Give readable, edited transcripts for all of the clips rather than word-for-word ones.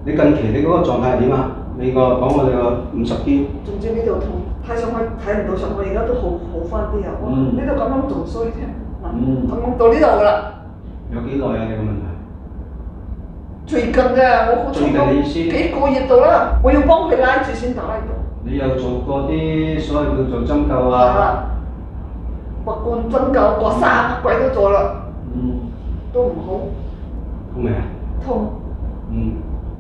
你近期你嗰個狀態係點啊？你講我哋個50肩。總之呢度痛，睇上去睇唔到上去，而家都好翻啲啊！哇，呢度咁樣仲衰添，嗱，咁到呢度㗎啦。有幾耐啊？你個問題？最近啫，我好最近嘅意思幾個月度啦，我要幫佢拉住先打呢度。你有做過啲所謂叫做針灸啊？係啦，拔罐針灸、刮痧，乜鬼都做啦。都唔好。痛未啊？痛。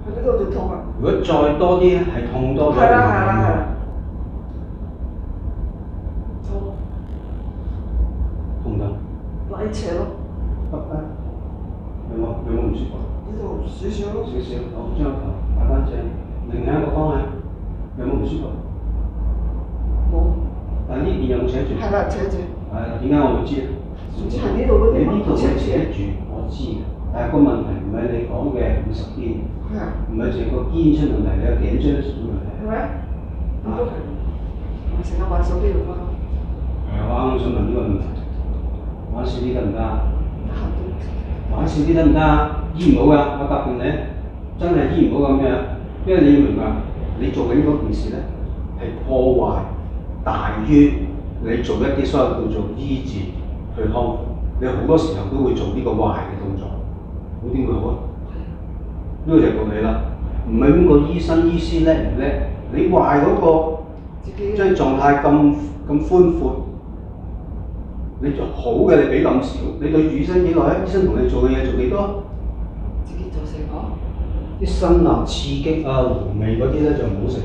喺呢度就痛啦。如果再多啲係痛多咗。係啦。痛。痛唔痛？拉扯咯。有冇唔舒服？呢度少少咯。少少，好，將頭擺翻正，另一個方向，有冇唔舒服？冇。但係呢邊有冇扯住？係啦，扯住。點解我會知啊？總之係呢度嗰啲。你呢度會扯住，我知嘅。但係個問題唔係你講嘅50肩，唔係淨係個肩出問題，你個頸椎都出問題。係咪？咁都係。我成日玩手機用啦。我啱啱想問呢個問題，玩少啲得唔得？玩少啲得唔得？醫唔好㗎，我答應你，真係醫唔好咁樣，因為你要明白，你做緊嗰件事咧係破壞大於你做一啲所謂叫做醫治去康復，你好多時候都會做呢個壞嘅動作，咁點會好啊？呢個就係道理啦，唔係邊個醫生醫師叻唔叻，你壞嗰個將狀態咁寬闊。你做好嘅你俾咁少，你對住醫生幾耐啊？醫生同你做嘅嘢做幾多？自己做食講。啲辛辣刺激啊、濃味嗰啲咧就唔好食。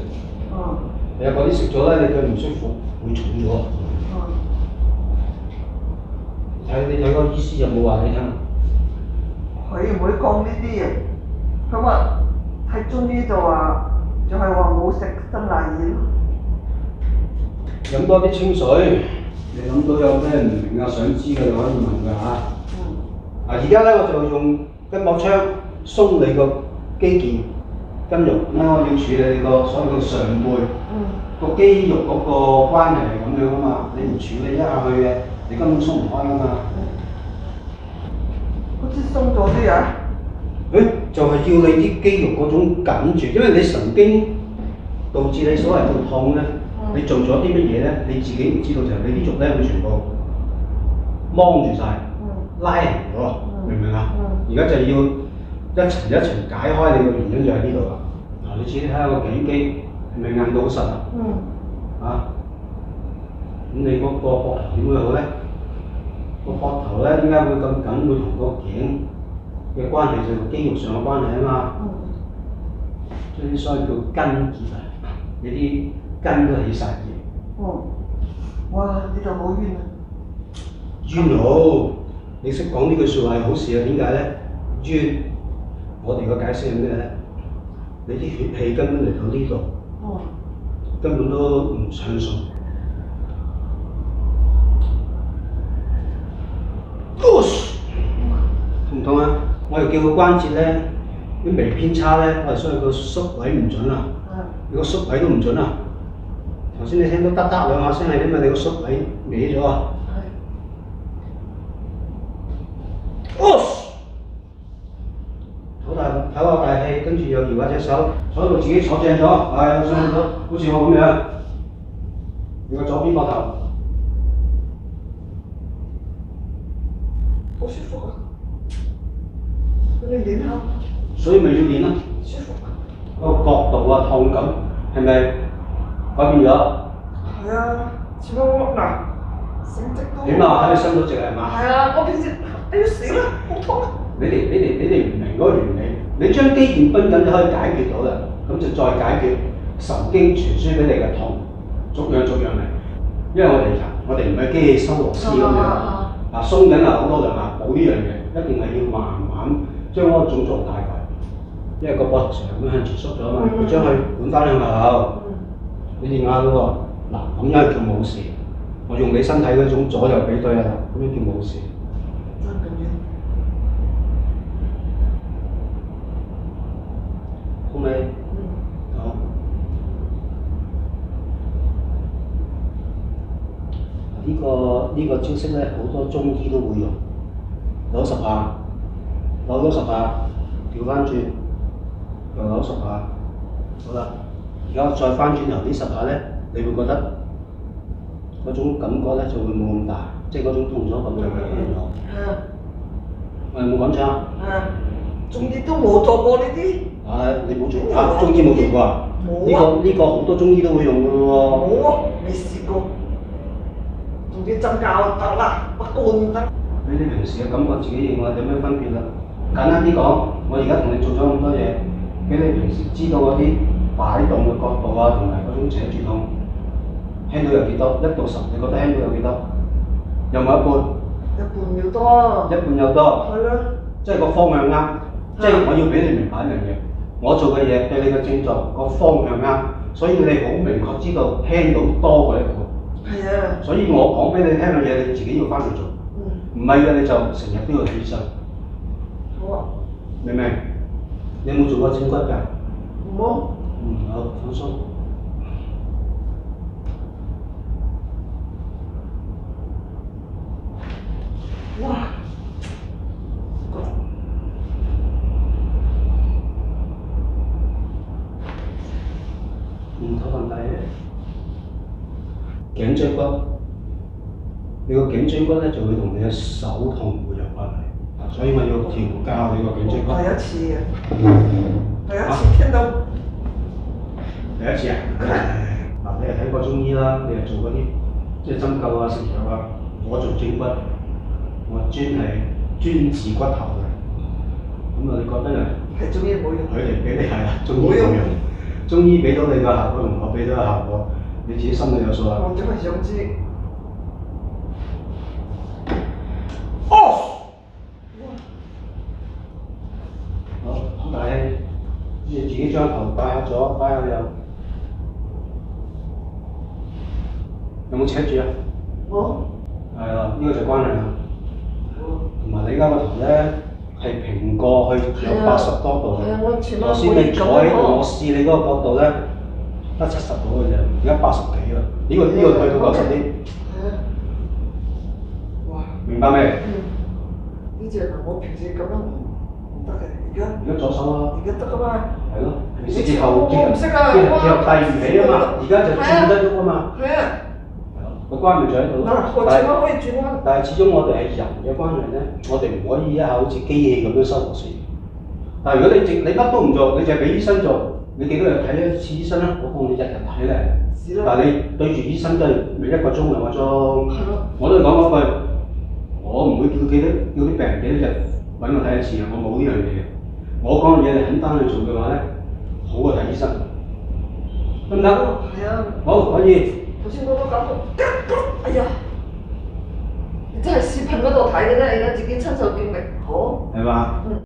你嗰啲食咗咧，你對唔舒服會重咗。你睇個醫師有冇話你聽？佢唔會講呢啲嘢，佢話喺中醫度啊，就係話冇食辛辣嘢咯。飲多啲清水。你諗到有咩唔明啊、想知嘅，你可以問㗎嚇。而家咧我就用筋膜槍鬆你個肌腱筋肉，我要處理你個所謂嘅上背。個肌肉嗰個關係係咁樣㗎嘛，你唔處理一下去嘅，你根本鬆唔開㗎嘛。好似鬆咗啲啊！就係要你啲肌肉嗰種緊住，因為你神經導致你所謂嘅痛咧。你做咗啲乜嘢咧？你自己唔知道，就係你啲肉咧會全部掹住晒，拉人咗，明唔明啊？而家就要一層一層解開你個原因就喺呢度啦。嗱，你自己睇下個頸肌係咪硬到好實啊？咁你嗰個膊頭點會好咧？個膊頭咧點解會咁緊？會同個頸嘅關係就係肌肉上嘅關係啊嘛。即係所謂叫筋結啊，你啲筋都起晒嘢。哇！呢度好冤啊！冤好，你識講呢句説話係好事啊？點解咧？冤，我哋個解釋係咩咧？你啲血氣根本嚟到呢度，根本都唔暢順。痛唔痛啊？我哋叫個關節咧，啲微偏差咧，我哋所謂個縮位唔準啊。你個縮位都唔準啊！頭先你聽到得兩下聲係因為你個縮位歪咗啊！唞下大氣，跟住又搖下隻手，坐到自己坐正咗，上咗，好似我咁樣。你個左邊膊頭，好舒服啊！你練下。所以咪要練咯。舒服啊！個角度啊、痛感係咪改變咗？係啊，似我嗱，成直都。點啊？喺你伸到直係嘛？係啊，我平時哎呀死啦，好痛啊！你哋唔明嗰個原理，你將肌腱繃緊就可以解決到啦，咁就再解決神經傳輸俾你嘅痛，逐樣嚟。因為我哋唔係機器收螺絲咁樣，鬆緊啊，好多兩下補呢樣嘢，一定係要慢慢將嗰個種狀態改。因為個膊頭成日咁向前縮咗啊嘛，你將佢換翻向後，你哋啱喎。嗱，咁樣叫冇事。我用你身體嗰種左右比對啊，咁樣叫冇事。真咁樣。好未？好。呢個招式咧，好多中醫都會用。攞10下，調翻轉，右手十下，好啦。而家再翻轉頭呢10下咧，你會覺得嗰種感覺咧就會冇咁大，即係嗰種痛楚感就會輕咗。我有冇講錯？中醫都冇做過呢啲。你冇做啊？中醫冇做過啊？冇啊！呢個好多中醫都會用嘅喎。冇啊，未試過。總之針灸得啦，拔罐得。你平時嘅感覺自己認為有咩分別啦？簡單啲講，我而家同你做咗咁多嘢，俾你平時知道嗰啲擺動嘅角度啊，同埋嗰種扯住痛，輕到有幾多？1到10，你覺得輕到有幾多？有冇一半？一半要多。一半有多。係咯。即係個方向啱，即係我要俾你明白一樣嘢，我做嘅嘢對你嘅症狀個方向啱，所以你好明確知道輕到多過一半。係啊。所以我講俾你聽嘅嘢，你自己要翻去做。唔係嘅你就成日都要睇醫生。好啊。明唔明？你有冇做過正骨㗎？冇。好，放鬆。哇！頭瞓低嘅頸椎骨，你個頸椎骨咧就會同你嘅手痛會有關係，所以我要調教你個頸椎骨。第一次啊！第一次聽到。第一次啊？嗱，你係睇過中醫啦，你係做嗰啲即係針灸啊、食藥啊，我做正骨，我專治骨頭嘅。咁你覺得啊？係中醫冇用。佢哋俾你係啦，中醫冇用。中醫俾到你個效果同我俾到個效果，你自己心裏有數啦。我真係想知。好，好大氣，你自己將頭擺下左，擺下右。有冇扯住啊？冇。係啦，呢個就關係啦。同埋你而家個頭咧係平過去有80多度嘅。頭先你坐喺度，我試你嗰個角度咧得70度嘅啫，而家80幾啦。呢個去到90啲。哇！明白未？呢隻係我平時咁樣唔得嘅，而家左手啊。而家得㗎嘛？係咯，平時結後遞唔起啊嘛，而家就轉得喐啊嘛。係啊。個關咪就喺度咯。但係始終我哋係人嘅關係咧，我哋唔可以一下好似機器咁樣收螺絲。但係如果你乜都唔做，你就係俾醫生做，你幾多日睇一次醫生啦？我當你日日睇咧。但係你對住醫生都係1個鐘2個鐘。我都係講嗰句，我唔會叫啲病人幾多日揾我睇一次嘅，我冇呢樣嘢嘅。我講嘅嘢你肯翻去做嘅話咧，好過睇醫生，得唔得？係啊。好，可以。頭先我都感覺，哎呀！你真係視頻嗰度睇嘅啫，而家自己親手經歷，好。係嘛？